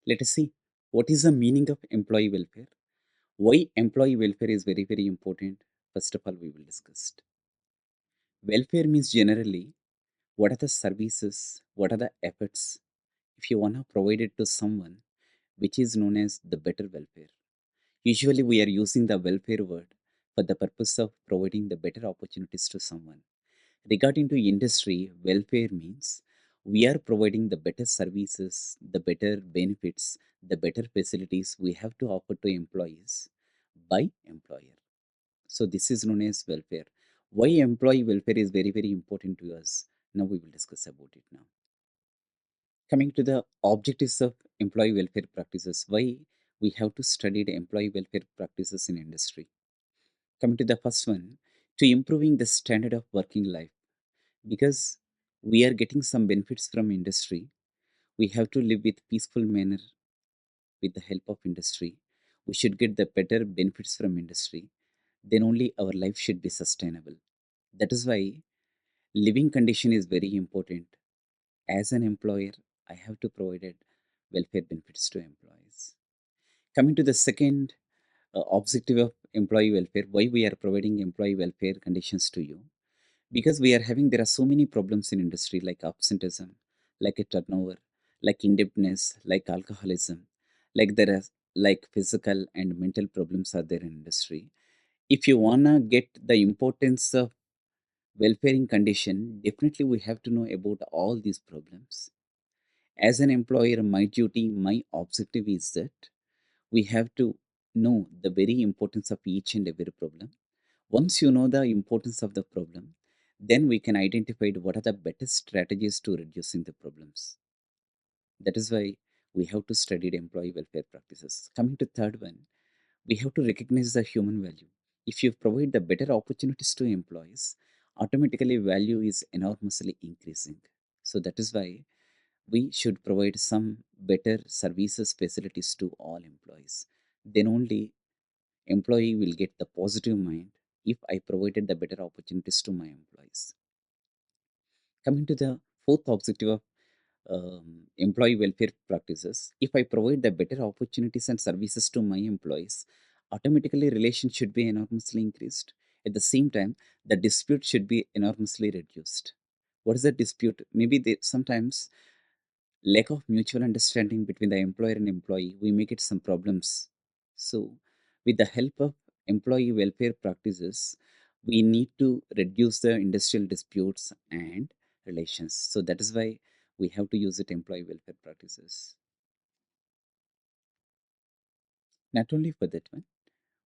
Let us see what is the meaning of employee welfare. Why employee welfare is very, very important. First of all, we will discuss. Welfare means generally what are the services, what are the efforts if you want to provide it to someone, which is known as the better welfare. Usually, we are using the welfare word for the purpose of providing the better opportunities to someone. Regarding to industry, welfare means we are providing the better services, the better benefits, the better facilities we have to offer to employees by employer. So this is known as welfare. Why employee welfare is very, very important to us. Now we will discuss about it now. Coming to the objectives of employee welfare practices, why we have to study the employee welfare practices in industry. Coming to the first one, to improving the standard of working life, because we are getting some benefits from industry, we have to live with peaceful manner with the help of industry. We should get the better benefits from industry. Then only our life should be sustainable. That is why living condition is very important. As an employer, I have to provide welfare benefits to employees. Coming to the second objective of employee welfare, why we are providing employee welfare conditions to you, because we are having there are so many problems in industry like absenteeism, like a turnover, like indebtedness, like alcoholism, like there are like physical and mental problems are there in industry. If you wanna get the importance of welfaring condition, definitely we have to know about all these problems. As an employer, my duty, my objective is that we have to know the very importance of each and every problem. Once you know the importance of the problem, then we can identify what are the better strategies to reducing the problems. That is why we have to study the employee welfare practices. Coming to third one, we have to recognize the human value. If you provide the better opportunities to employees, automatically value is enormously increasing. So that is why we should provide some better services facilities to all employees. Then only employee will get the positive mind if I provided the better opportunities to my employees. Coming to the fourth objective of employee welfare practices, if I provide the better opportunities and services to my employees, automatically relations should be enormously increased. At the same time, the dispute should be enormously reduced. What is the dispute? Maybe they, sometimes lack of mutual understanding between the employer and employee, we make it some problems. So, with the help of employee welfare practices, we need to reduce the industrial disputes and relations. So that is why we have to use it employee welfare practices. Not only for that one,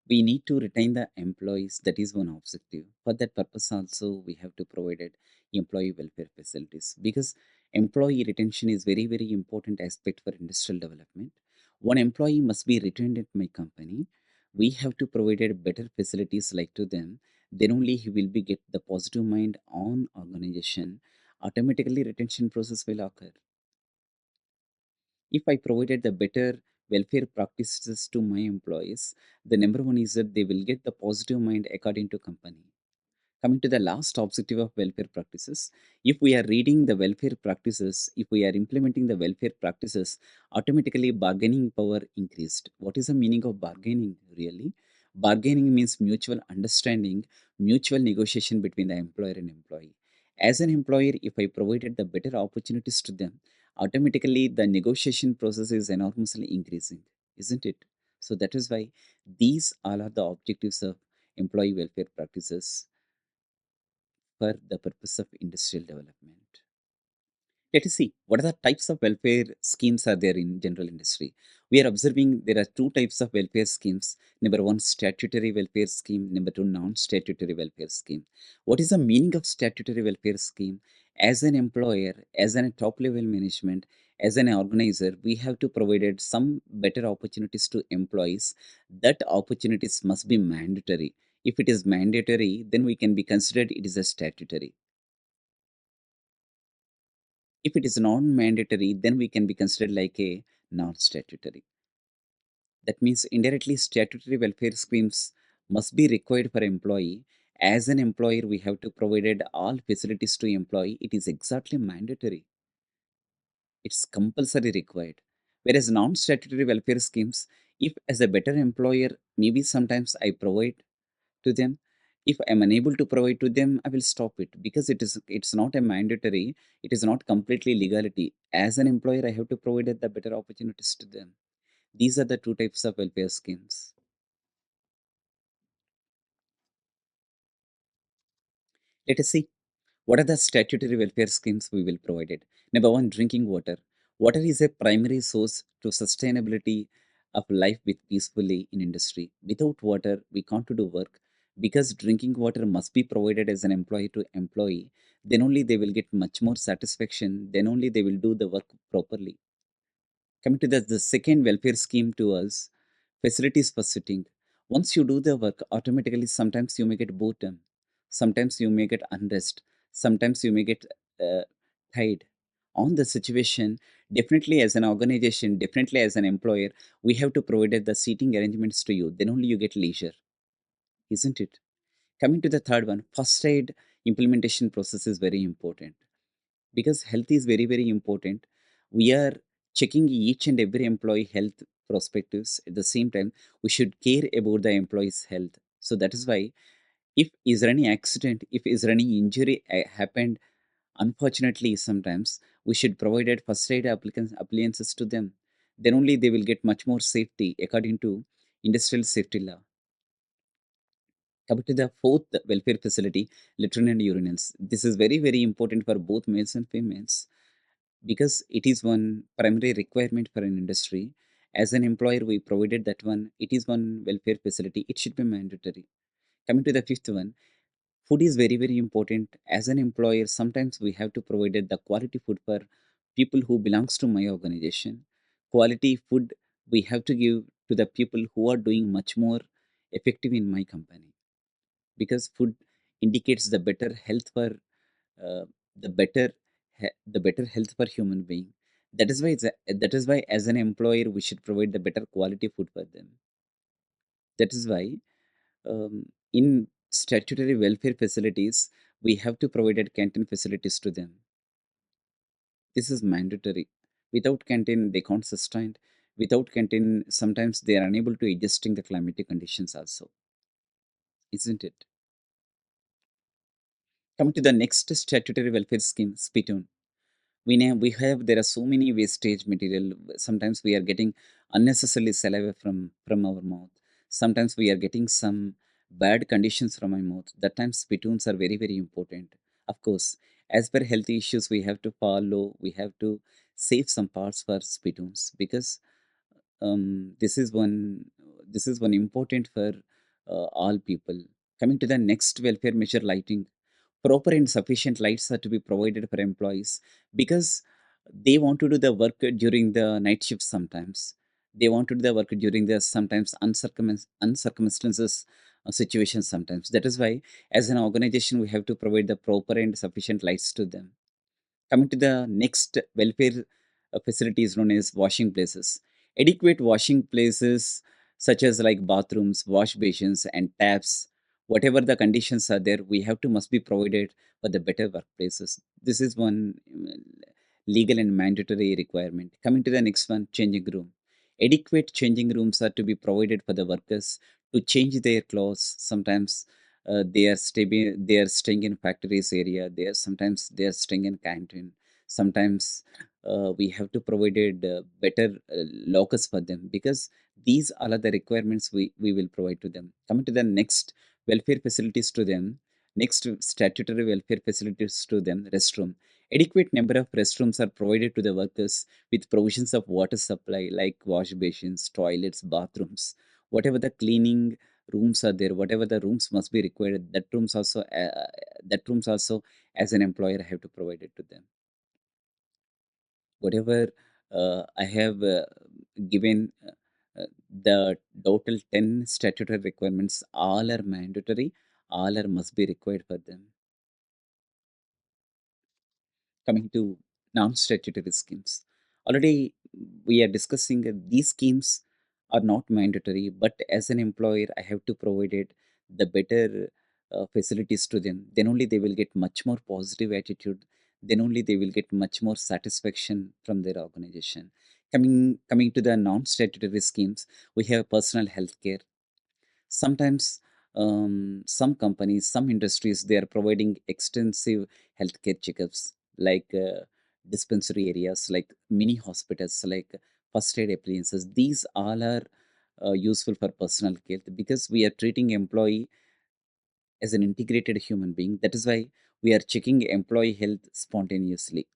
we need to retain the employees. That is one objective. For that purpose, also we have to provide it employee welfare facilities, because employee retention is very, very important aspect for industrial development. One employee must be retained at my company. We have to provide it better facilities like to them. Then only he will be get the positive mind on organization. Automatically retention process will occur. If I provided the better welfare practices to my employees, the number one is that they will get the positive mind according to company. Coming to the last objective of welfare practices, if we are reading the welfare practices, if we are implementing the welfare practices, automatically bargaining power increased. What is the meaning of bargaining really? Bargaining means mutual understanding, mutual negotiation between the employer and employee. As an employer, if I provided the better opportunities to them, automatically the negotiation process is enormously increasing, isn't it? So that is why these all are the objectives of employee welfare practices for the purpose of industrial development. Let us see what are the types of welfare schemes are there in general industry. We are observing there are two types of welfare schemes. Number one, statutory welfare scheme. Number two, non-statutory welfare scheme. What is the meaning of statutory welfare scheme? As an employer, as a top level management, as an organizer, we have to provide some better opportunities to employees. That opportunities must be mandatory. If it is mandatory, then we can be considered it is a statutory. If it is non-mandatory, then we can be considered like a non-statutory. That means indirectly statutory welfare schemes must be required for employee. As an employer, we have to provide all facilities to employee. It is exactly mandatory. It's compulsory required. Whereas non-statutory welfare schemes, if as a better employer, maybe sometimes I provide to them. If I'm unable to provide to them, I will stop it because it's not a mandatory. It is not completely legality. As an employer, I have to provide the better opportunities to them. These are the two types of welfare schemes. Let us see what are the statutory welfare schemes we will provide it. Number one, drinking water. Water is a primary source to sustainability of life with peacefully in industry. Without water, we can't do work because drinking water must be provided as an employee to employee. Then only they will get much more satisfaction. Then only they will do the work properly. Coming to the second welfare scheme to us, facilities for sitting. Once you do the work, automatically sometimes you may get boredom, sometimes you may get unrest, sometimes you may get uh, tired. On the situation, definitely as an organization, definitely as an employer, we have to provide the seating arrangements to you. Then only you get leisure, isn't it? Coming to the third one, first aid implementation process is very important because health is very very important. We are checking each and every employee health prospectives. At the same time, we should care about the employee's health. So that is why, if is there any accident, if is there any injury happened, unfortunately sometimes we should provide first aid appliances to them. Then only they will get much more safety according to industrial safety law. Coming to the fourth welfare facility, latrine and urinals. This is very very important for both males and females because it is one primary requirement for an industry. As an employer, we provided that one. It is one welfare facility. It should be mandatory. Coming to the fifth one, food is very very important. As an employer, sometimes we have to provide the quality food for people who belongs to my organization. Quality food we have to give to the people who are doing much more effective in my company because food indicates the better health for uh, the better the better health for human being. That is why that is why as an employer we should provide the better quality food for them. That is why in statutory welfare facilities we have to provide canteen facilities to them. This is mandatory. Without canteen they can't sustain. Without canteen sometimes they are unable to adjusting the climatic conditions also, isn't it? Coming to the next statutory welfare scheme, spittoon. We have there are so many wastage material. Sometimes we are getting unnecessarily saliva from our mouth. Sometimes we are getting some bad conditions from our mouth. That time spittoons are very very important. Of course, as per health issues, we have to follow, we have to save some parts for spittoons because this is one important for all people. Coming to the next welfare measure, lighting. Proper and sufficient lights are to be provided for employees because they want to do the work during the night shift. Sometimes they want to do the work during the sometimes uncircumstances situations. Sometimes that is why as an organization we have to provide the proper and sufficient lights to them. Coming to the next welfare facility is known as washing places. Adequate washing places such as like bathrooms, wash basins, and taps, whatever the conditions are there, we have to must be provided for the better workplaces. This is one legal and mandatory requirement. Coming to the next one, changing room. Adequate changing rooms are to be provided for the workers to change their clothes. Sometimes they are staying in factories area. They are sometimes they are staying in canteen. Sometimes we have to provide better lockers for them because these are the requirements we will provide to them. Coming to the next welfare facilities to them, next statutory welfare facilities to them, restroom. Adequate number of restrooms are provided to the workers with provisions of water supply like wash basins, toilets, bathrooms, whatever the cleaning rooms are there, whatever the rooms must be required, that rooms also as an employer I have to provide it to them. Whatever I have given the total 10 statutory requirements, all are mandatory, all are must be required for them. Coming to non-statutory schemes, already we are discussing these schemes are not mandatory, but as an employer I have to provide it the better facilities to them. Then only they will get much more positive attitude. Then only they will get much more satisfaction from their organization. Coming to the non-statutory schemes, we have personal health care. Sometimes some companies, some industries, they are providing extensive healthcare checkups, like dispensary areas, like mini hospitals, like first aid appliances. These all are useful for personal care because we are treating employee as an integrated human being. That is why we are checking employee health spontaneously.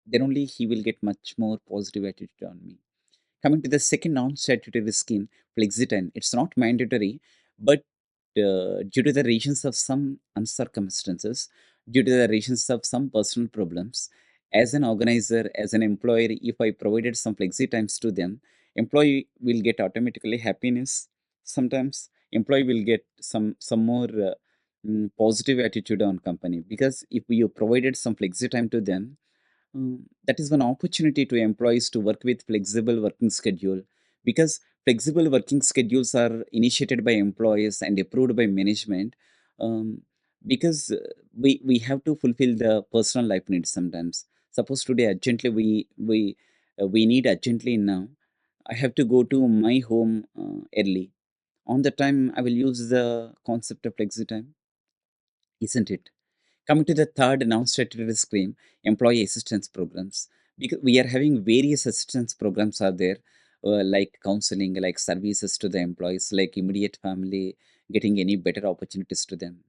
Then only he will get much more positive attitude on me. Coming to the second non-statutory scheme, Flexitime, it's not mandatory, but due to the reasons of some uncircumstances, due to the reasons of some personal problems, as an organizer, as an employer, if I provided some flexi times to them, employee will get automatically happiness. Sometimes employee will get some more positive attitude on company because if you provided some flexi time to them, that is one opportunity to employees to work with flexible working schedule because flexible working schedules are initiated by employees and approved by management, um, because we have to fulfill the personal life needs sometimes. Suppose today urgently we need urgently now, I have to go to my home early. On the time I will use the concept of flexi time, isn't it? Coming to the third non-statutory scheme, employee assistance programs, because we are having various assistance programs are there, like counseling, like services to the employees, like immediate family, getting any better opportunities to them.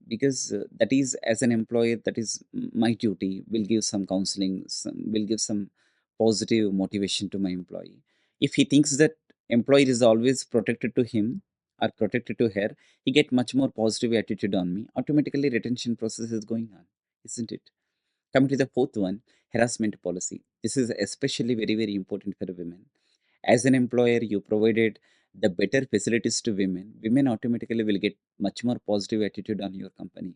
Because that is, as an employer, that is my duty. Will give some counseling, will give some positive motivation to my employee. If he thinks that employer is always protected to him or protected to her, he get much more positive attitude on me. Automatically, retention process is going on, isn't it? Coming to the fourth one, harassment policy. This is especially very important for women. As an employer, you provided the better facilities to women. Women automatically will get much more positive attitude on your company.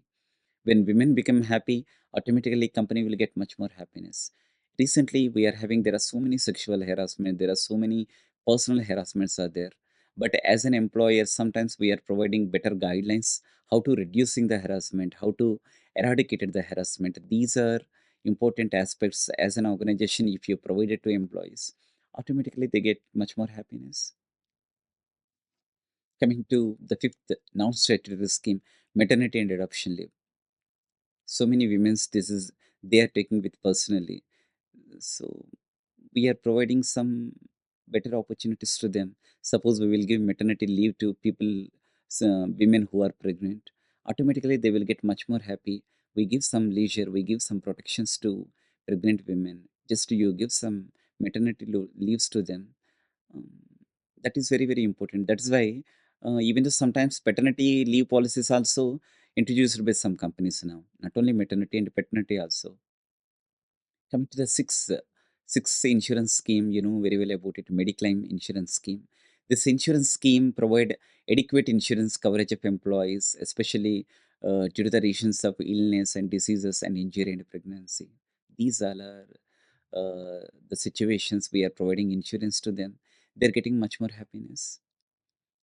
When women become happy, automatically company will get much more happiness. Recently we are having, there are so many sexual harassment, there are so many personal harassments are there, but as an employer sometimes we are providing better guidelines how to reducing the harassment, how to eradicate the harassment. These are important aspects. As an organization, if you provide it to employees, automatically they get much more happiness. Coming to the fifth non-statutory scheme, maternity and adoption leave. So many women's, this is, they are taking with personally. So we are providing some better opportunities to them. Suppose we will give maternity leave to people, women who are pregnant, automatically they will get much more happy. We give some leisure, we give some protections to pregnant women. Just you give some maternity leaves to them. um, that is very important. That is why even though sometimes paternity leave policies also introduced by some companies now, not only maternity and paternity also. Coming to the sixth insurance scheme, you know very well about it, Mediclaim insurance scheme. This insurance scheme provide adequate insurance coverage of employees, especially due to the reasons of illness and diseases and injury and pregnancy. These all are the situations we are providing insurance to them. They're getting much more happiness.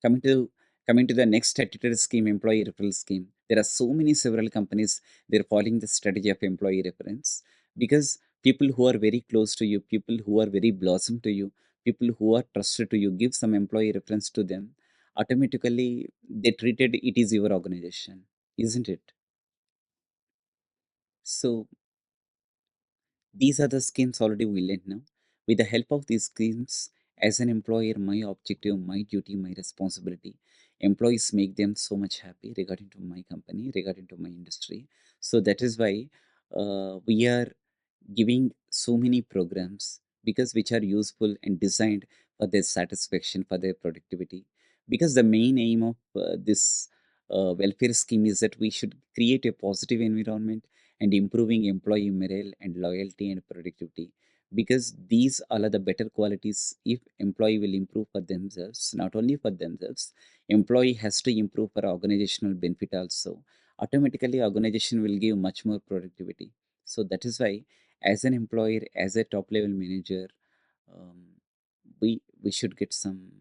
Coming to coming to the next statutory scheme, employee referral scheme. There are so many several companies, they're following the strategy of employee reference because people who are very close to you, people who are very blossom to you, people who are trusted to you, give some employee reference to them. Automatically, they treated it is your organization, isn't it? So these are the schemes already we learned now. With the help of these schemes, as an employer, my objective, my duty, my responsibility, employees make them so much happy regarding to my company, regarding to my industry. So that is why we are giving so many programs because which are useful and designed for their satisfaction, for their productivity. Because the main aim of this welfare scheme is that we should create a positive environment and improving employee morale and loyalty and productivity, because these are the better qualities. If employee will improve for themselves, not only for themselves, employee has to improve for organizational benefit also. Automatically organization will give much more productivity. So that is why, as an employer, as a top level manager, um, we should get some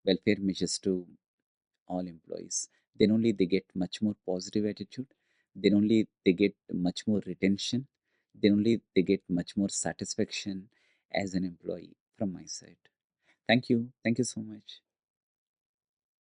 welfare measures to all employees. Then only they get much more positive attitude, then only they get much more retention, then only they get much more satisfaction as an employee from my side. Thank you. Thank you so much.